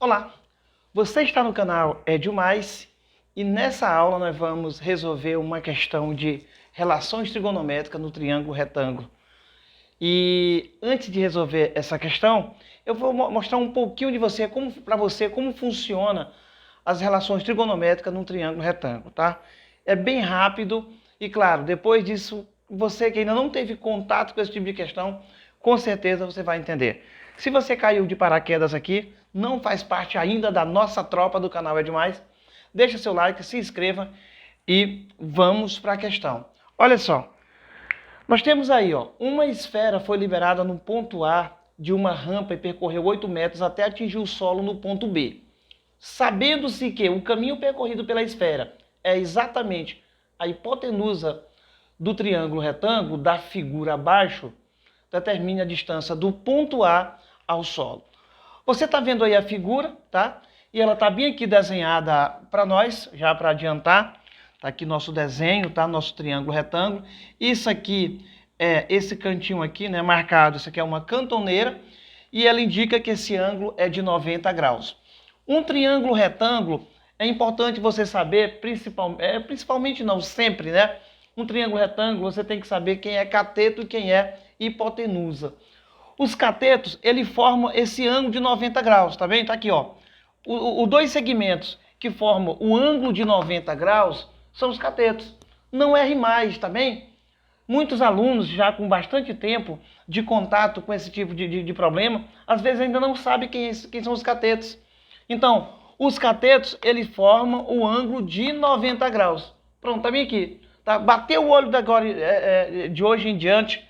Olá, você está no canal Edilmais e nessa aula nós vamos resolver uma questão de relações trigonométricas no triângulo retângulo. E antes de resolver essa questão, eu vou mostrar um pouquinho de você, para você como funciona as relações trigonométricas num triângulo retângulo, tá? É bem rápido e claro, depois disso, você que ainda não teve contato com esse tipo de questão, com certeza você vai entender. Se você caiu de paraquedas aqui, não faz parte ainda da nossa tropa do canal Edilmais, deixa seu like, se inscreva e vamos para a questão. Olha só, nós temos aí, ó, uma esfera foi liberada no ponto A de uma rampa e percorreu 8 metros até atingir o solo no ponto B. Sabendo-se que o caminho percorrido pela esfera é exatamente a hipotenusa do triângulo retângulo, da figura abaixo, determine a distância do ponto A ao solo. Você está vendo aí a figura, tá? E ela está bem aqui desenhada para nós, já para adiantar. Está aqui nosso desenho, tá? Nosso triângulo retângulo. Isso aqui é esse cantinho aqui, né? Marcado. Isso aqui é uma cantoneira e ela indica que esse ângulo é de 90 graus. Um triângulo retângulo é importante você saber, principalmente não sempre, né? Um triângulo retângulo você tem que saber quem é cateto e quem é hipotenusa. Os catetos, ele formam esse ângulo de 90 graus, tá bem? Tá aqui, ó. Os dois segmentos que formam o ângulo de 90 graus são os catetos. Não erre mais, tá bem? Muitos alunos, já com bastante tempo de contato com esse tipo de problema, às vezes ainda não sabem quem são os catetos. Então, os catetos, eles formam o ângulo de 90 graus. Pronto, tá bem aqui. Tá? Bateu o olho de hoje em diante,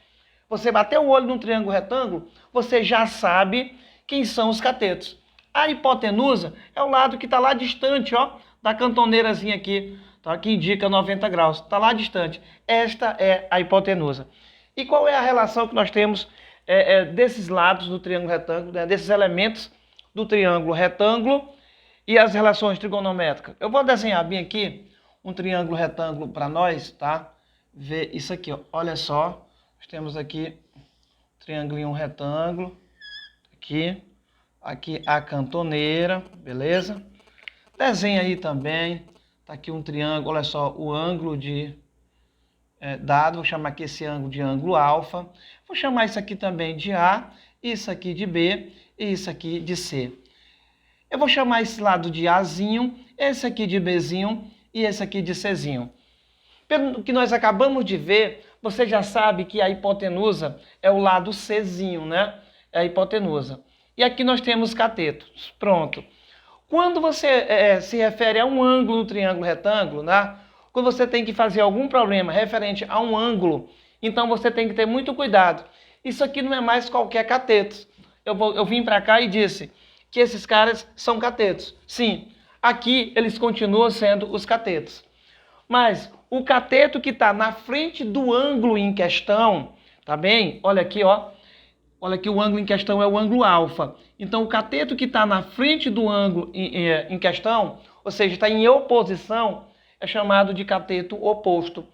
você bateu o olho num triângulo retângulo, você já sabe quem são os catetos. A hipotenusa é o lado que está lá distante, ó, da cantoneirazinha aqui, tá? Que indica 90 graus. Está lá distante. Esta é a hipotenusa. E qual é a relação que nós temos desses lados do triângulo retângulo, né, desses elementos do triângulo retângulo e as relações trigonométricas? Eu vou desenhar bem aqui um triângulo retângulo para nós, tá? Ver isso aqui, ó. Olha só. Nós temos aqui triângulo retângulo, aqui a cantoneira, beleza? Desenha aí também, tá aqui um triângulo, olha só, o ângulo dado, vou chamar aqui esse ângulo de ângulo alfa, vou chamar isso aqui também de A, isso aqui de B e isso aqui de C. Eu vou chamar esse lado de Azinho, esse aqui de Bzinho e esse aqui de Czinho. Pelo que nós acabamos de ver, você já sabe que a hipotenusa é o lado Czinho, né? É a hipotenusa. E aqui nós temos catetos. Pronto. Quando você se refere a um ângulo no triângulo retângulo, né? Quando você tem que fazer algum problema referente a um ângulo, então você tem que ter muito cuidado. Isso aqui não é mais qualquer cateto. Eu vim para cá e disse que esses caras são catetos. Sim, aqui eles continuam sendo os catetos. Mas o cateto que está na frente do ângulo em questão, tá bem? Olha aqui, ó. Olha aqui, o ângulo em questão é o ângulo alfa. Então, o cateto que está na frente do ângulo em questão, ou seja, está em oposição, é chamado de cateto oposto.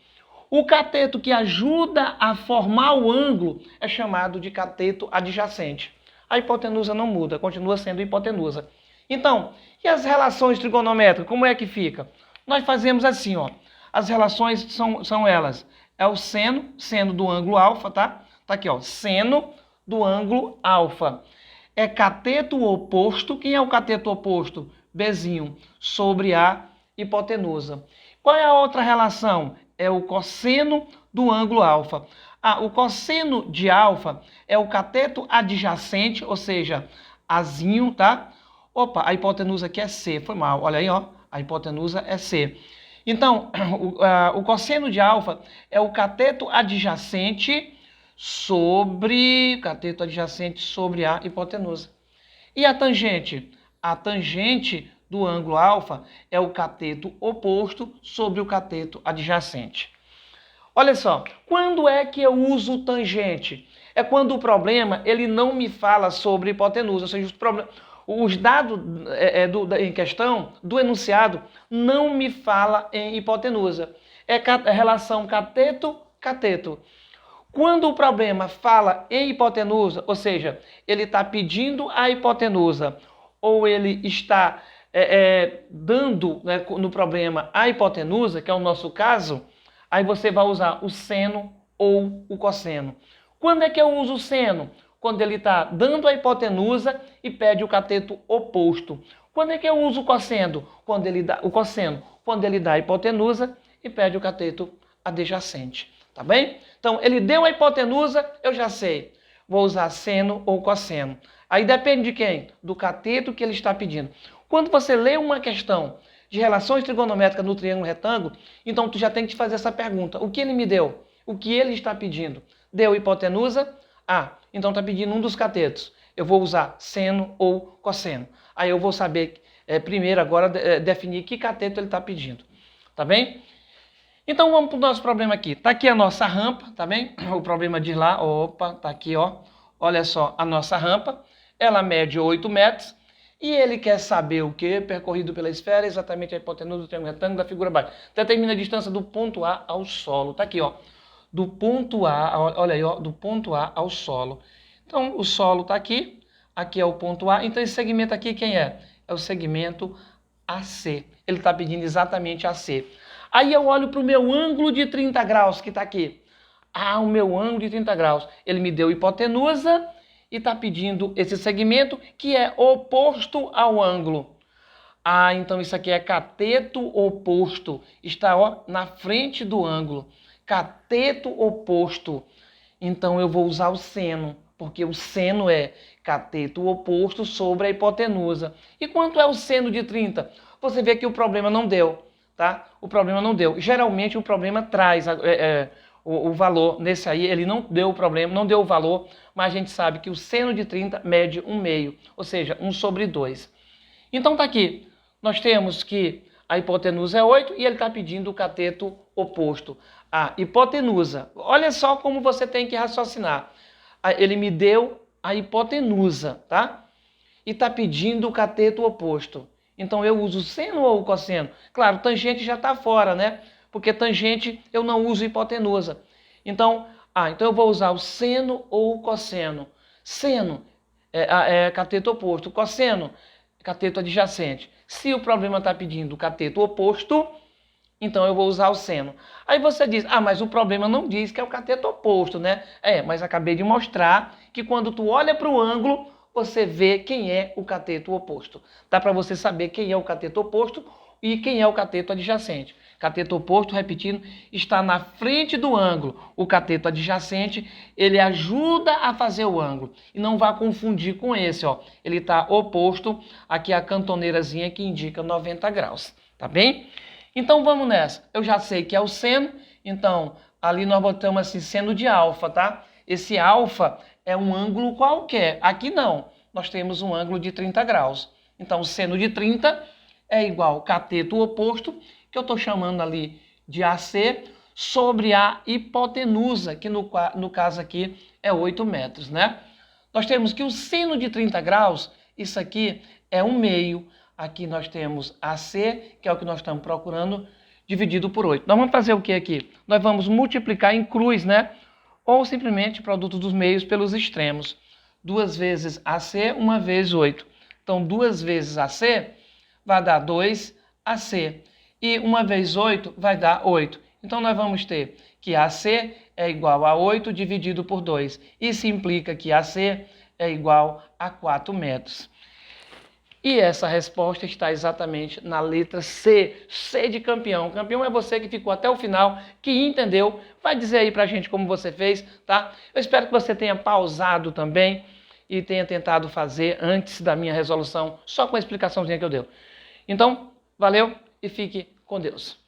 O cateto que ajuda a formar o ângulo é chamado de cateto adjacente. A hipotenusa não muda, continua sendo hipotenusa. Então, e as relações trigonométricas, como é que fica? Nós fazemos assim, ó. As relações são elas. É o seno do ângulo alfa, tá? Tá aqui, ó. Seno do ângulo alfa. É cateto oposto. Quem é o cateto oposto? Bzinho sobre a hipotenusa. Qual é a outra relação? É o cosseno do ângulo alfa. O cosseno de alfa é o cateto adjacente, ou seja, Azinho, tá? Opa, a hipotenusa aqui é C, foi mal. Olha aí, ó. A hipotenusa é C. Então, o cosseno de alfa é o cateto adjacente sobre a hipotenusa. E a tangente? A tangente do ângulo alfa é o cateto oposto sobre o cateto adjacente. Olha só, quando é que eu uso tangente? É quando o problema ele não me fala sobre hipotenusa, ou seja, os dados em questão do enunciado não me fala em hipotenusa. É relação cateto-cateto. Quando o problema fala em hipotenusa, ou seja, ele está pedindo a hipotenusa ou ele está dando, né, no problema a hipotenusa, que é o nosso caso, aí você vai usar o seno ou o cosseno. Quando é que eu uso o seno? Quando ele está dando a hipotenusa e pede o cateto oposto. Quando é que eu uso o cosseno? Quando ele dá a hipotenusa e pede o cateto adjacente. Tá bem? Então, ele deu a hipotenusa, eu já sei. Vou usar seno ou cosseno. Aí depende de quem? Do cateto que ele está pedindo. Quando você lê uma questão de relações trigonométricas no triângulo retângulo, então tu já tem que te fazer essa pergunta. O que ele me deu? O que ele está pedindo? Deu hipotenusa? Ah, então está pedindo um dos catetos. Eu vou usar seno ou cosseno. Aí eu vou saber, primeiro agora, definir que cateto ele está pedindo. Tá bem? Então vamos para o nosso problema aqui. Está aqui a nossa rampa, tá bem? O problema diz lá, opa, tá aqui, ó. Olha só, a nossa rampa, ela mede 8 metros e ele quer saber o que? Percorrido pela esfera, exatamente a hipotenusa do triângulo retângulo da figura abaixo. Determina a distância do ponto A ao solo. Tá aqui, ó. Do ponto A, olha aí, ó, do ponto A ao solo. Então, o solo está aqui, aqui é o ponto A. Então, esse segmento aqui, quem é? É o segmento AC. Ele está pedindo exatamente AC. Aí eu olho para o meu ângulo de 30 graus, que está aqui. Ah, o meu ângulo de 30 graus. Ele me deu hipotenusa e está pedindo esse segmento que é oposto ao ângulo. Ah, então isso aqui é cateto oposto. Está, ó, na frente do ângulo. Cateto oposto. Então eu vou usar o seno, porque o seno é cateto oposto sobre a hipotenusa. E quanto é o seno de 30? Você vê que o problema não deu, tá? O problema não deu. Geralmente o problema traz o valor. Nesse aí ele não deu o problema, não deu o valor, mas a gente sabe que o seno de 30 mede 1/2, ou seja, 1/2. Então tá aqui. Nós temos que a hipotenusa é 8 e ele está pedindo o cateto oposto. A hipotenusa, olha só como você tem que raciocinar. Ele me deu a hipotenusa, tá? E está pedindo o cateto oposto. Então eu uso o seno ou o cosseno? Claro, tangente já está fora, né? Porque tangente eu não uso hipotenusa. Então eu vou usar o seno ou o cosseno. Seno é cateto oposto. Cosseno, cateto adjacente. Se o problema está pedindo o cateto oposto, então eu vou usar o seno. Aí você diz, mas o problema não diz que é o cateto oposto, né? Mas acabei de mostrar que quando tu olha para o ângulo, você vê quem é o cateto oposto. Dá para você saber quem é o cateto oposto e quem é o cateto adjacente. Cateto oposto, repetindo, está na frente do ângulo. O cateto adjacente, ele ajuda a fazer o ângulo. E não vá confundir com esse, ó. Ele está oposto aqui à cantoneirazinha que indica 90 graus, tá bem? Então vamos nessa. Eu já sei que é o seno, então ali nós botamos assim, seno de alfa, tá? Esse alfa é um ângulo qualquer. Aqui não, nós temos um ângulo de 30 graus. Então o seno de 30 é igual ao cateto oposto, que eu estou chamando ali de AC, sobre a hipotenusa, que no caso aqui é 8 metros, né? Nós temos que o seno de 30 graus, isso aqui é 1/2. Aqui nós temos AC, que é o que nós estamos procurando, dividido por 8. Nós vamos fazer o que aqui? Nós vamos multiplicar em cruz, né? Ou simplesmente produto dos meios pelos extremos. 2 vezes AC, 1 vezes 8. Então, 2 vezes AC vai dar 2AC. E 1 vezes 8 vai dar 8. Então, nós vamos ter que AC é igual a 8 dividido por 2. Isso implica que AC é igual a 4 metros. E essa resposta está exatamente na letra C. C de campeão. Campeão é você que ficou até o final, que entendeu. Vai dizer aí pra gente como você fez, tá? Eu espero que você tenha pausado também e tenha tentado fazer antes da minha resolução, só com a explicaçãozinha que eu dei. Então, valeu e fique com Deus.